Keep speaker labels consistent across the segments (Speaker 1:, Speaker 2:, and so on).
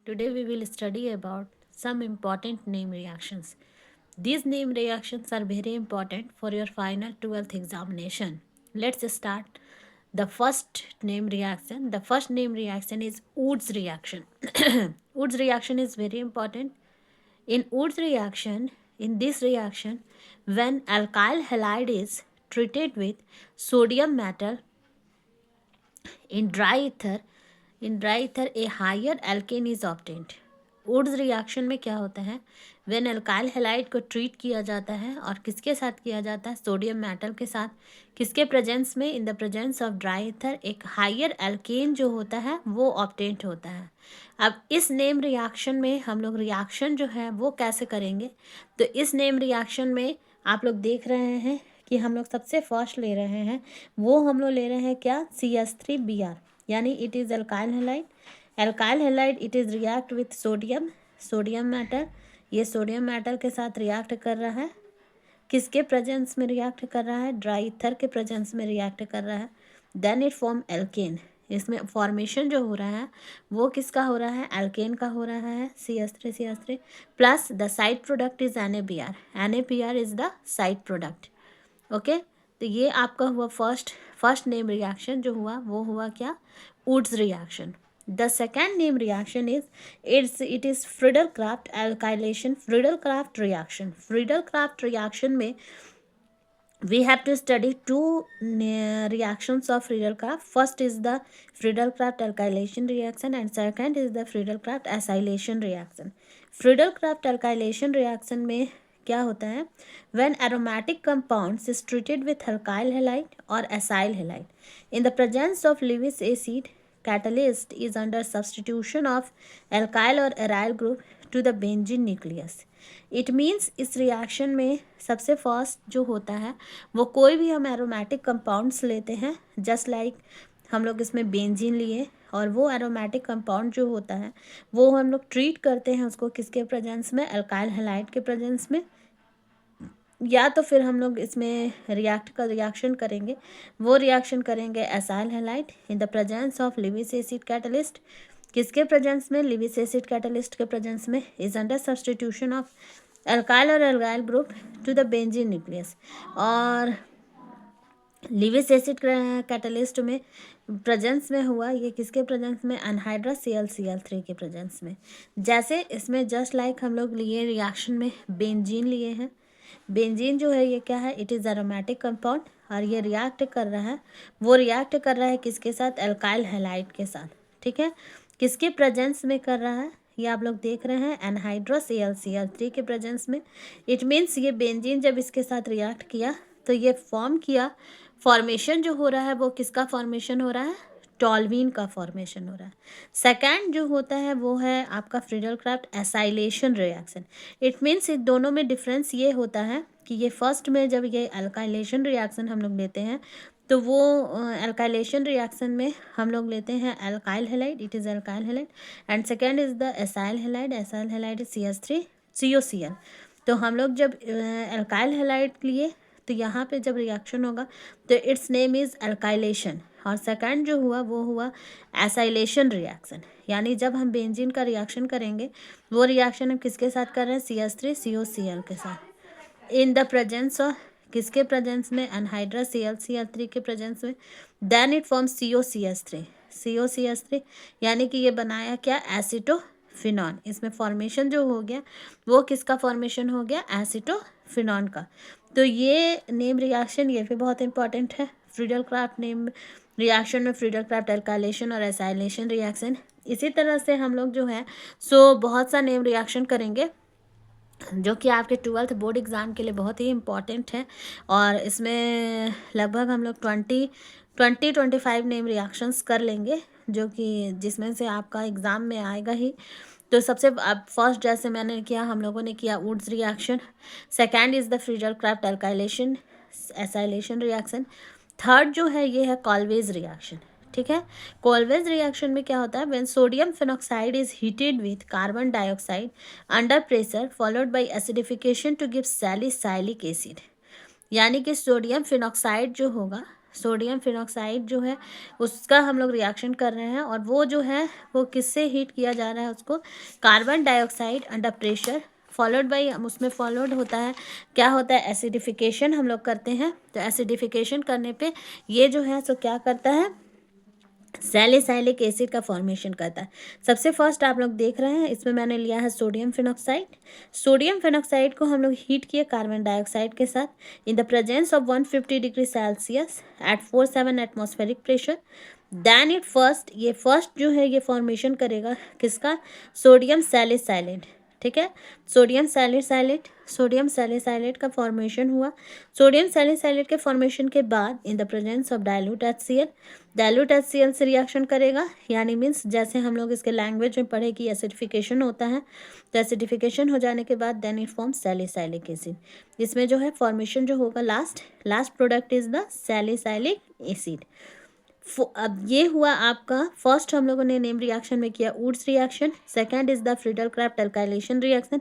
Speaker 1: Today we will study about some important name reactions. These name reactions are very important for your final 12th examination. Let's start the first name reaction. The first name reaction is Woods reaction. Woods reaction is very important. In Woods reaction, in this reaction, when alkyl halide is treated with sodium metal in dry ether, a higher alkane is obtained. Wurtz reaction में क्या होता है, when alkyl halide को treat किया जाता है और किसके साथ किया जाता है, सोडियम मेटल के साथ, किसके प्रेजेंस में, इन the presence of dry ether एक हायर एल्केन जो होता है वो ऑब्टेंट होता है. अब इस नेम रिएक्शन में हम लोग रिएक्शन जो है वो कैसे करेंगे, तो इस नेम रिएक्शन में आप लोग देख रहे हैं कि हम लोग सबसे फर्स्ट ले रहे हैं, वो हम लोग ले रहे हैं क्या, CH3Br, यानी it is alkyl halide. Alkyl halide it is react with sodium metal. ये सोडियम मेटल के साथ रिएक्ट कर रहा है, किसके प्रेजेंस में रिएक्ट कर रहा है, ड्राई ईथर के प्रेजेंस में रिएक्ट कर रहा है. Then it form alkane. इसमें फॉर्मेशन जो हो रहा है वो किसका हो रहा है, एल्केन का हो रहा है, CH3 plus the side product is NaPr is the side product. Okay, तो ये आपका हुआ फर्स्ट नेम रिएक्शन जो हुआ वो हुआ क्या, Wurtz reaction. The second name reaction is it is Friedel-Crafts alkylation. Friedel-Crafts reaction में we have to study two reactions of Friedel-Crafts. First is the Friedel-Crafts alkylation reaction and second is the Friedel-Crafts acylation reaction. Friedel-Crafts alkylation reaction में क्या होता है, when aromatic compounds is treated with alkyl halide or acyl halide in the presence of Lewis acid, catalyst is under substitution of alkyl or aryl group to the benzene nucleus. It means इस reaction में सबसे first जो होता है वो कोई भी हम एरोमेटिक कंपाउंड्स लेते हैं, जस्ट लाइक हम लोग इसमें बेंजीन लिए, और वो एरोमेटिक कंपाउंड जो होता है वो हम लोग ट्रीट करते हैं उसको किसके प्रेजेंस में, अल्काइल हैलाइड के प्रेजेंस में, या तो फिर हम लोग इसमें रिएक्शन करेंगे, वो रिएक्शन करेंगे acyl halide in the presence of Lewis acid catalyst. किसके प्रेजेंस में, लिविस एसिड कैटलिस्ट के प्रेजेंस में, is under substitution of alkyl और alkyl group to the benzene nucleus. और लिविस एसिड कैटलिस्ट में प्रेजेंस में हुआ ये किसके प्रेजेंस में, अनहाइड्रस Cl के प्रेजेंस में. जैसे इसमें जस्ट लाइक हम लोग लिए रिएक्शन में बेंजीन लिए हैं. बेंजीन जो है ये क्या है, इट इज़ अरोमेटिक कंपाउंड और ये रिएक्ट कर रहा है, वो रिएक्ट कर रहा है किसके साथ, अल्काइल हैलाइड के साथ. ठीक है, किसके प्रेजेंस में कर रहा है, ये आप लोग देख रहे हैं एनहाइड्रस Cl के प्रेजेंस में. इट मीन्स ये बेंजीन जब इसके साथ रिएक्ट किया तो ये फॉर्म किया, फॉर्मेशन जो हो रहा है वो किसका फॉर्मेशन हो रहा है, टॉल्वीन का फॉर्मेशन हो रहा है. सेकेंड जो होता है वो है आपका Friedel-Crafts acylation reaction. It means in दोनों में डिफरेंस ये होता है कि ये फर्स्ट में जब ये अल्काइलेशन रिएक्शन हम लोग लेते हैं तो वो अल्काइलेशन रिएक्शन में हम लोग लेते हैं alkyl halide, it is alkyl halide, and second is the acyl halide is CH3 COCl. तो हम लोग जब अल्काइल हैलाइड लिए तो यहाँ पे जब रिएक्शन होगा तो इट्स नेम इज़ अल्काइलेशन, और सेकंड जो हुआ वो हुआ एसाइलेशन रिएक्शन. यानी जब हम बेंजीन का रिएक्शन करेंगे वो रिएक्शन हम किसके साथ कर रहे हैं, CH3 COCl के साथ, इन द प्रेजेंस ऑफ किसके प्रेजेंस में, अनहाइड्रस Cl के प्रेजेंस में. देन इट फॉर्म COCH3 यानी कि ये बनाया क्या, एसिटोफिनॉन. इसमें फॉर्मेशन जो हो गया वो किसका फॉर्मेशन हो गया, एसिटोफिनॉन का. तो ये नेम रिएक्शन ये भी बहुत इंपॉर्टेंट है. फ्रीडल-क्राफ्ट नेम रिएक्शन में फ्रीडल-क्राफ्ट एल्काइलेशन और एसाइलेशन रिएक्शन. इसी तरह से हम लोग जो है सो बहुत सा नेम रिएक्शन करेंगे जो कि आपके 12th बोर्ड एग्ज़ाम के लिए बहुत ही इम्पॉर्टेंट है. और इसमें लगभग हम लोग 25 नेम रिएक्शंस कर लेंगे जो कि जिसमें से आपका एग्ज़ाम में आएगा ही. तो सबसे अब फर्स्ट जैसे मैंने किया, हम लोगों ने किया Wurtz reaction. Second is the Friedel-Crafts alkylation acylation reaction. Third जो है ये है कॉल्वेज रिएक्शन. ठीक है, कॉल्वेज रिएक्शन में क्या होता है, when sodium phenoxide is heated with carbon dioxide under pressure followed by acidification to give salicylic acid. यानी कि सोडियम फिनॉक्साइड जो होगा, सोडियम फिनॉक्साइड जो है उसका हम लोग रिएक्शन कर रहे हैं, और वो जो है वो किससे हीट किया जा रहा है, उसको carbon dioxide under pressure followed by, उसमें फॉलोड होता है, क्या होता है, एसिडिफिकेशन हम लोग करते हैं। तो एसिडिफिकेशन करने पे ये जो है सो क्या करता है, सैलिसाइलिक एसिड का फॉर्मेशन करता है। सबसे फर्स्ट आप लोग देख रहे हैं, इसमें मैंने लिया है सोडियम फिनॉक्साइड। सोडियम फिनॉक्साइड को हम लोग हीट किए कार्बन डाइऑक्साइड के साथ in the presence of 150 degree Celsius at 47 atmospheric pressure. Then it first जो है ये फॉर्मेशन करेगा किसका, सोडियम सैलिसाइलेट। ठीक है, सोडियम सैलिसाइलेट का फॉर्मेशन हुआ। सोडियम सैलिसाइलेट के फॉर्मेशन के बाद इन the presence of dilute HCl से रिएक्शन करेगा, यानी मीन्स जैसे हम लोग इसके लैंग्वेज में पढ़े कि एसिडिफिकेशन होता है, तो एसिडिफिकेशन हो जाने के बाद then it form salicylic acid. इसमें जो है फॉर्मेशन जो होगा last product is the salicylic acid. अब ये हुआ आपका फर्स्ट, हम लोगों ने नेम रिएक्शन में किया Wurtz reaction, second is the Friedel craft alkylation reaction,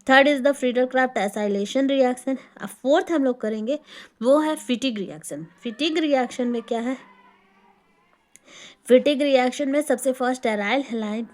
Speaker 1: third is the Friedel Crafts acylation reaction. अब फोर्थ हम लोग करेंगे वो है फिटिग रिएक्शन। फिटिग रिएक्शन में क्या है, फिटिग रिएक्शन में सबसे first aryl halide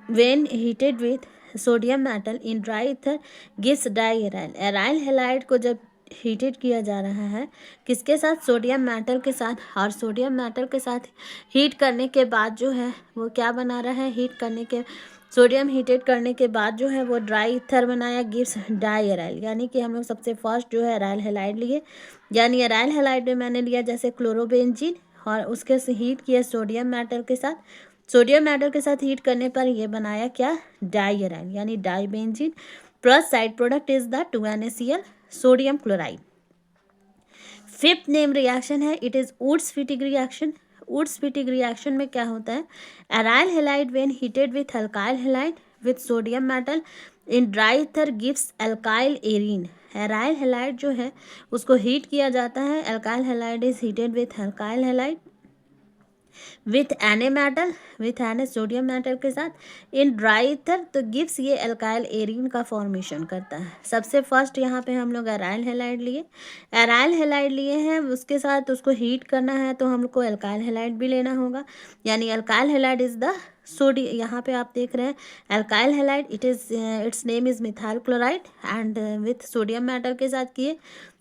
Speaker 1: when heated with sodium metal in dry ether gives diaryl. Aryl halide को जब हीटेड किया जा रहा है किसके साथ, सोडियम मेटल के साथ, और सोडियम मेटल के साथ हीट करने के बाद जो है वो क्या बना रहा है, सोडियम हीटेड करने के बाद जो है वो ड्राई ईथर बनाया, गिव्स डाई एराइल। यानी कि हम लोग सबसे फर्स्ट जो है एराइल हैलाइड लिए, यानी एराइल हैलाइड में मैंने लिया जैसे क्लोरोबेंजीन, और उसके से हीट किया सोडियम मेटल के साथ, सोडियम मेटल के साथ हीट करने पर ये बनाया क्या, डाई एराइल, यानी di benzene. Plus side product is the 2NaCl sodium chloride. Fifth name reaction है, it is Wurtz Fittig reaction. Wurtz Fittig reaction में क्या होता है, aryl halide when heated with alkyl halide with sodium metal in dry ether gives alkyl arene. Aryl halide जो है उसको heat किया जाता है, alkyl halide is heated with alkyl halide with Na sodium metal के साथ इन ड्राई ईथर, तो gives ये अल्काइल एरीन का फॉर्मेशन करता है। सबसे फर्स्ट यहाँ पे हम लोग एराइल हैलाइड लिए हैं, उसके साथ उसको हीट करना है तो हमको अल्काइल हैलाइड भी लेना होगा, यानी अल्काइल हैलाइड इज द यहाँ पे आप देख रहे हैं alkyl halide, it's name is methyl chloride, and with sodium metal के साथ किए,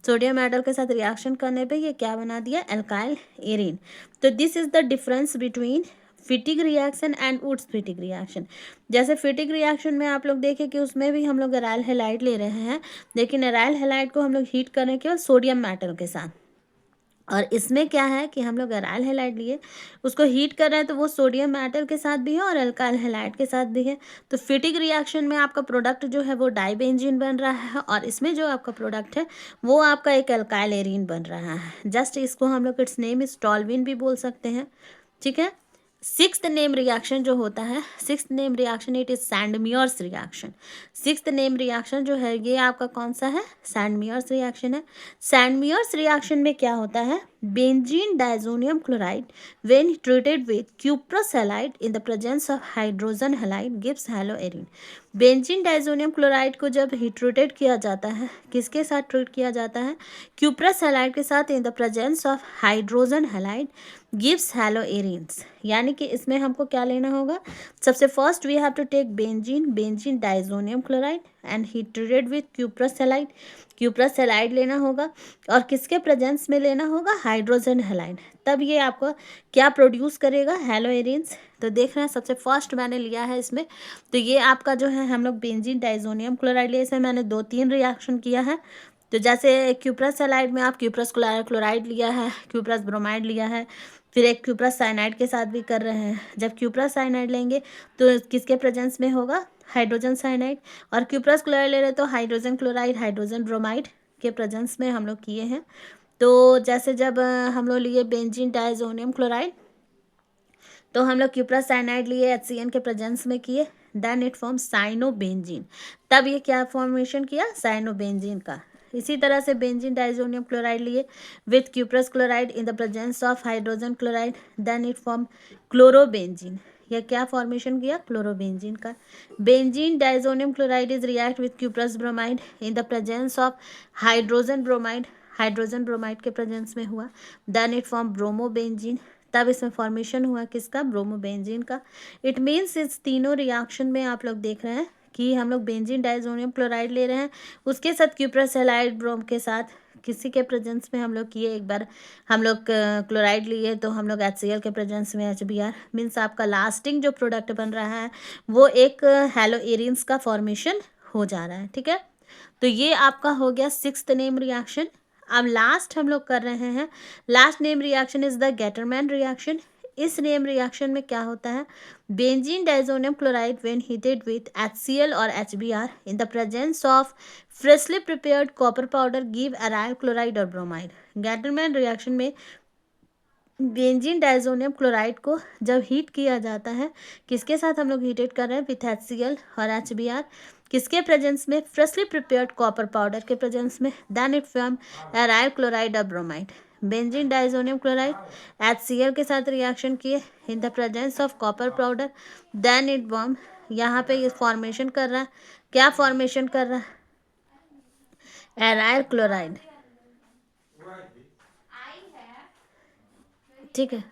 Speaker 1: सोडियम मेटल के साथ रिएक्शन करने पे ये क्या बना दिया, अल्काइल एरीन। तो this is the difference between Fittig reaction and Wurtz Fittig reaction. जैसे फिटिग रिएक्शन में आप लोग देखें कि उसमें भी हम लोग एराइल हैलाइड ले रहे हैं, लेकिन एराइल हैलाइड को हम लोग हीट करें केवल सोडियम मेटल के साथ, और इसमें क्या है कि हम लोग एराइल हैलाइड लिए, उसको हीट कर रहे हैं तो वो सोडियम मेटल के साथ भी है और अल्काइल हैलाइड के साथ भी है। तो फिटिग रिएक्शन में आपका प्रोडक्ट जो है वो डाइबेंजीन बन रहा है, और इसमें जो आपका प्रोडक्ट है वो आपका एक अल्काइल एरीन बन रहा है। जस्ट इसको हम लोग इट्स नेम इज टॉल्विन भी बोल सकते हैं। ठीक है, सिक्स्थ नेम रिएक्शन जो होता है, sixth name reaction it is Sandmeyer's reaction. Sixth name reaction जो है ये आपका कौन सा है, सैंडमियर्स रिएक्शन है। सैंडमियर्स रिएक्शन में क्या होता है, benzene diazonium chloride when treated with cuprous halide in the presence of hydrogen halide gives hello arene. Benzene diazonium chloride को जब ट्रीटेड किया जाता है, किसके साथ ट्रीट किया जाता है, क्यूप्रस हैलाइड के साथ in the presence of hydrogen halide gives haloarenes. यानी कि इसमें हमको क्या लेना होगा, सबसे first we have to take benzene diazonium chloride and heat treated with cuprous halide लेना होगा, और किसके प्रेजेंस में लेना होगा, हाइड्रोजन हैलाइड, तब ये आपको क्या प्रोड्यूस करेगा, हैलो एरीन्स। तो देख रहे हैं सबसे फर्स्ट मैंने लिया है इसमें, तो ये आपका जो है हम लोग बेंजीन डाइजोनियम क्लोराइड लिए, इसमें मैंने 2-3 रिएक्शन किया है। तो जैसे क्यूप्रस हैलाइड में आप क्यूप्रस क्लोराइड लिया है, क्यूप्रस ब्रोमाइड लिया है, फिर एक क्यूप्रस साइनाइड के साथ भी कर रहे हैं। जब क्यूप्रस साइनाइड लेंगे तो किसके प्रेजेंस में होगा, हाइड्रोजन साइनाइड, और क्यूप्रस क्लोराइड ले रहे तो हाइड्रोजन क्लोराइड, हाइड्रोजन ब्रोमाइड के प्रेजेंस में हम लोग किए हैं। तो जैसे जब हम लोग लिए बेंजीन डाइजोनियम क्लोराइड, तो हम लोग क्यूप्रस साइनाइड लिए HCN के प्रेजेंस में किए, देन इट फॉर्म साइनोबेंजीन, तब ये क्या फॉर्मेशन किया, साइनोबेंजीन का। इसी तरह से बेंजीन डाइजोनियम क्लोराइड लिए with cuprous chloride in the presence of hydrogen chloride, then it form chlorobenzene. यह क्या फॉर्मेशन किया, क्लोरोबेंजीन का। Benzene diazonium chloride is react with cuprous bromide in the presence of hydrogen bromide, hydrogen bromide के presence में हुआ, then it form bromobenzene, तब इसमें formation हुआ किसका, ब्रोमोबेंजीन का। इट मीन्स इस तीनों रिएक्शन में आप लोग देख रहे हैं कि हम लोग बेंजीन डाइजोनियम क्लोराइड ले रहे हैं, उसके साथ क्यूप्रस हैलाइड ब्रोम के साथ किसी के प्रेजेंस में हम लोग किए, एक बार हम लोग क्लोराइड लिए तो हम लोग HCl के प्रेजेंस में HBr, मीन्स आपका लास्टिंग जो प्रोडक्ट बन रहा है वो एक हेलो एरिन्स का फॉर्मेशन हो जा रहा है, ठीक है। तो ये आपका हो गया 6th नेम रिएक्शन। अब लास्ट हम लोग कर रहे हैं, last name reaction is the Gattermann reaction. इस नेम रिएक्शन में क्या होता है, benzene diazonium chloride when heated with HCl और HBr in the presence of freshly prepared copper powder give aryl chloride और ब्रोमाइड। गेटरमैन रिएक्शन में benzene diazonium chloride को जब हीट किया जाता है, किसके साथ हम लोग हीटेड कर रहे हैं, विथ HCl और HBr, किसके प्रेजेंस में, फ्रेशली प्रिपेयर्ड कॉपर पाउडर के प्रेजेंस में, then it form aryl chloride और bromide. Benzene diazonium chloride HCl के साथ रिएक्शन किए in the presence of copper powder, then it form, यहाँ पे ये फॉर्मेशन कर रहा है, क्या फॉर्मेशन कर रहा है, अराइल क्लोराइड, ठीक है,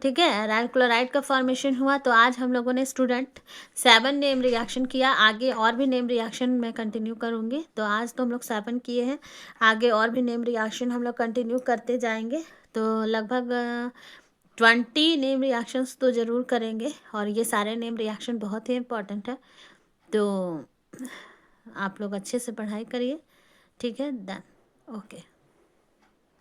Speaker 1: ठीक है, अराइल क्लोराइड का फॉर्मेशन हुआ। तो आज हम लोगों ने स्टूडेंट 7 नेम रिएक्शन किया, आगे और भी नेम रिएक्शन मैं कंटिन्यू करूँगी। तो आज तो हम लोग 7 किए हैं, आगे और भी नेम रिएक्शन हम लोग कंटिन्यू करते जाएंगे। तो लगभग 20 नेम रिएक्शंस तो ज़रूर करेंगे, और ये सारे नेम रिएक्शन बहुत ही इम्पॉर्टेंट है। तो आप लोग अच्छे से पढ़ाई करिए, ठीक है, डन, ओके।